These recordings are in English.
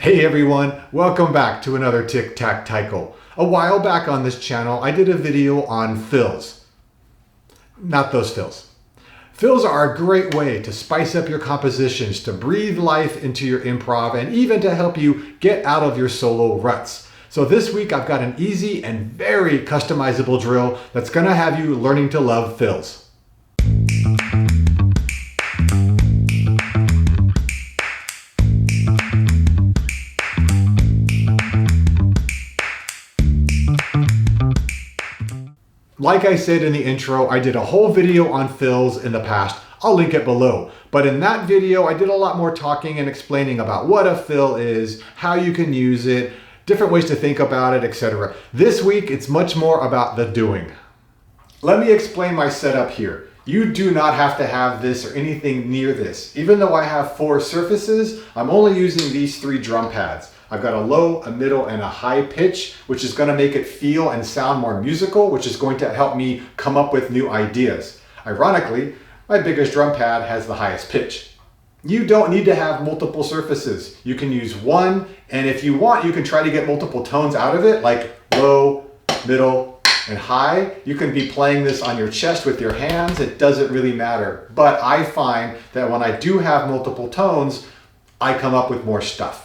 Hey everyone, welcome back to another Tic Tac Taiko. A while back on this channel, I did a video on fills. Not those fills. Fills are a great way to spice up your compositions, to breathe life into your improv, and even to help you get out of your solo ruts. So this week I've got an easy and very customizable drill that's gonna have you learning to love fills. Like I said in the intro, I did a whole video on fills in the past. I'll link it below. But in that video, I did a lot more talking and explaining about what a fill is, how you can use it, different ways to think about it, etc. This week, it's much more about the doing. Let me explain my setup here. You do not have to have this or anything near this. Even though I have 4 surfaces, I'm only using these 3 drum pads. I've got a low, a middle, and a high pitch, which is going to make it feel and sound more musical, which is going to help me come up with new ideas. Ironically, my biggest drum pad has the highest pitch. You don't need to have multiple surfaces. You can use one, and if you want, you can try to get multiple tones out of it, like low, middle, and high. You can be playing this on your chest with your hands. It doesn't really matter. But I find that when I do have multiple tones, I come up with more stuff.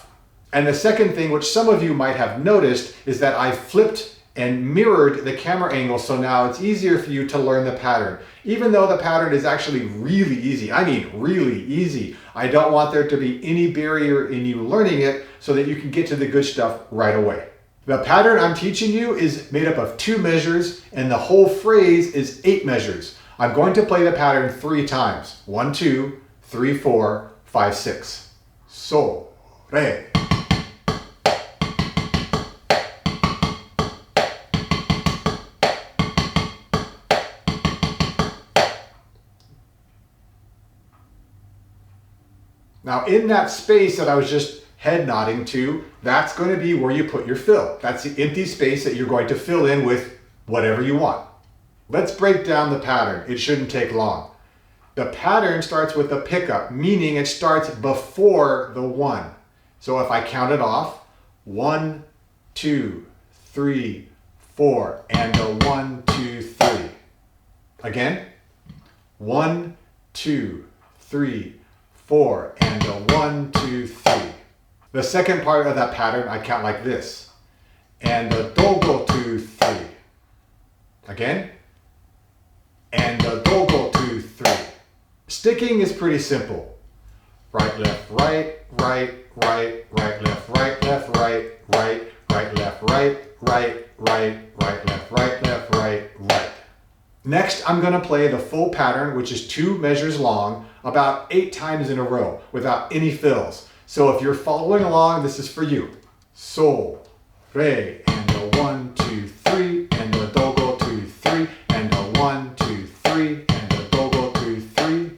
And the second thing, which some of you might have noticed, is that I flipped and mirrored the camera angle, so now it's easier for you to learn the pattern. Even though the pattern is actually really easy, I mean really easy, I don't want there to be any barrier in you learning it so that you can get to the good stuff right away. The pattern I'm teaching you is made up of 2 measures, and the whole phrase is 8 measures. I'm going to play the pattern 3 times. 1, 2, 3, 4, 5, 6. So, re. Now in that space that I was just head nodding to, that's going to be where you put your fill. That's the empty space that you're going to fill in with whatever you want. Let's break down the pattern. It shouldn't take long. The pattern starts with a pickup, meaning it starts before the 1. So if I count it off, 1, 2, 3, 4, and a 1, 2, 3. Again, 1, 2, 3, 4, and a 1, 2, 3. The second part of that pattern, I count like this. And a do-go, 2, 3. Again. And a do-go, 2, 3. Sticking is pretty simple. Right, left, right, right, right, right, left, right, left, right, right, right, left, right, right, right, right, left, right, left, right, right. Next, I'm going to play the full pattern, which is 2 measures long, about 8 times in a row, without any fills. So if you're following along, this is for you. So, re, and a 1, 2, 3, and a do-go, 2, 3, and a 1, 2, 3, and a do-go, 2, 3.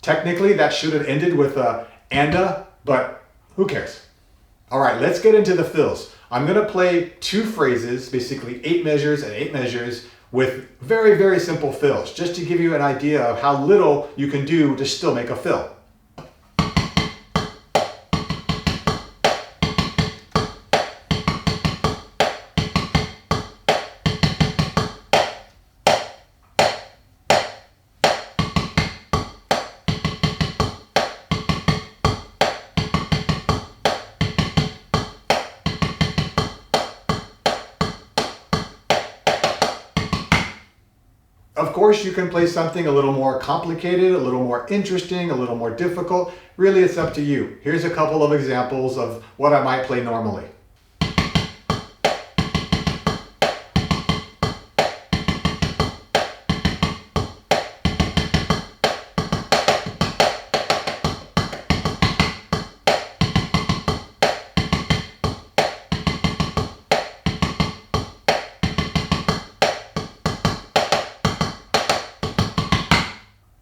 Technically, that should have ended with a "anda," but who cares? All right, let's get into the fills. I'm going to play 2 phrases, basically 8 measures and 8 measures, with very, very simple fills, just to give you an idea of how little you can do to still make a fill. Of course, you can play something a little more complicated, a little more interesting, a little more difficult. Really, it's up to you. Here's a couple of examples of what I might play normally.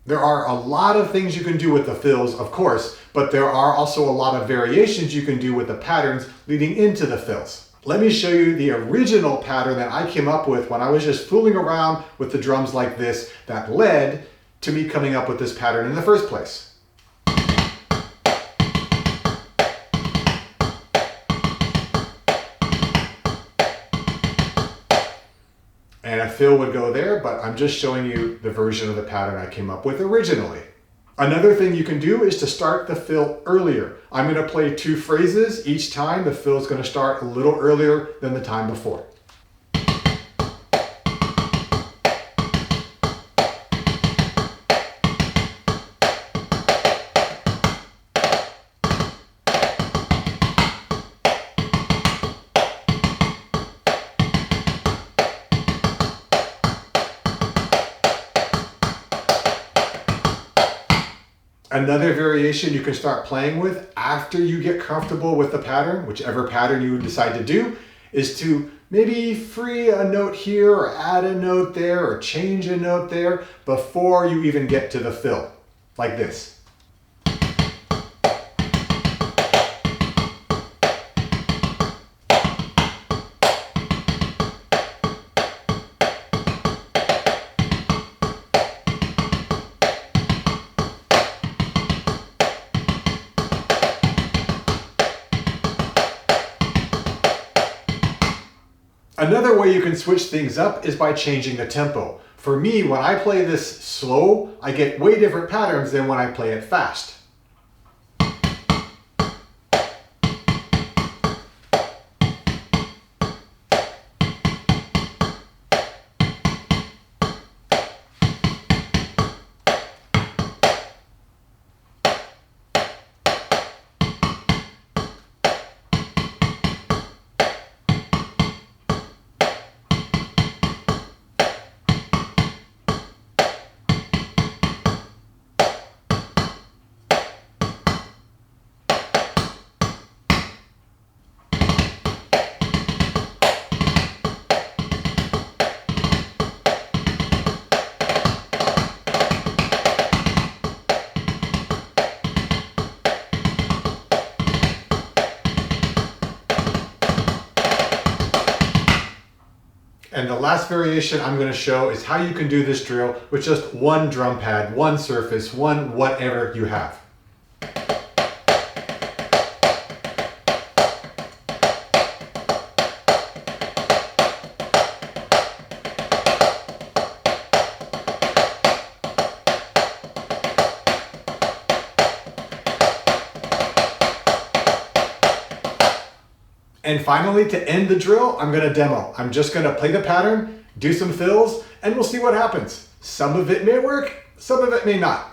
There are are a lot of things you can do with the fills, of course, but there are also a lot of variations you can do with the patterns leading into the fills. Let me show you the original pattern that I came up with when I was just fooling around with the drums like this that led to me coming up with this pattern in the first place. And a fill would go there, but I'm just showing you the version of the pattern I came up with originally. Another thing you can do is to start the fill earlier. I'm going to play 2 phrases. Each time the fill is going to start a little earlier than the time before. Another variation you can start playing with after you get comfortable with the pattern, whichever pattern you decide to do, is to maybe free a note here or add a note there or change a note there before you even get to the fill, like this. Another way you can switch things up is by changing the tempo. For me, when I play this slow, I get way different patterns than when I play it fast. And the last variation I'm going to show is how you can do this drill with just one drum pad, one surface, one whatever you have. And finally, to end the drill, I'm going to demo. I'm just going to play the pattern, do some fills, and we'll see what happens. Some of it may work, some of it may not.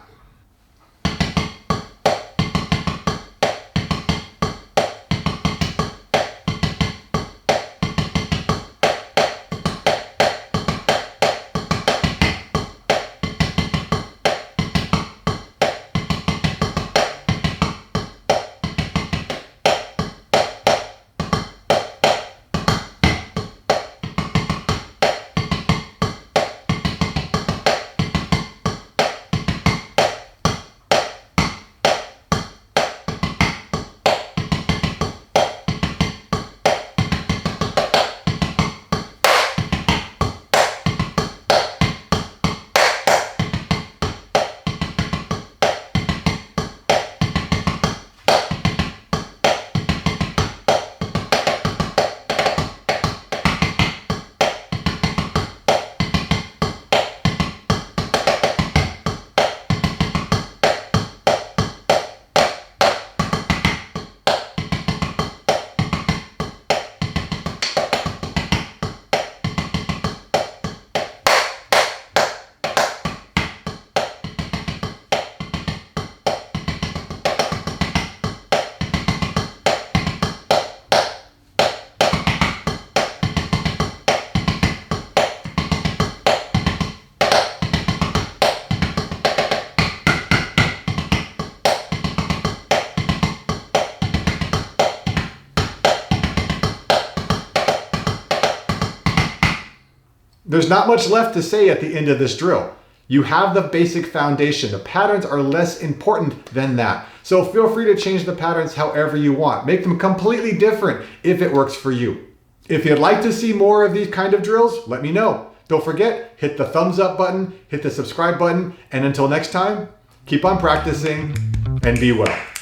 There's not much left to say at the end of this drill. You have the basic foundation. The patterns are less important than that. So feel free to change the patterns however you want. Make them completely different if it works for you. If you'd like to see more of these kind of drills, let me know. Don't forget, hit the thumbs up button, hit the subscribe button, and until next time, keep on practicing and be well.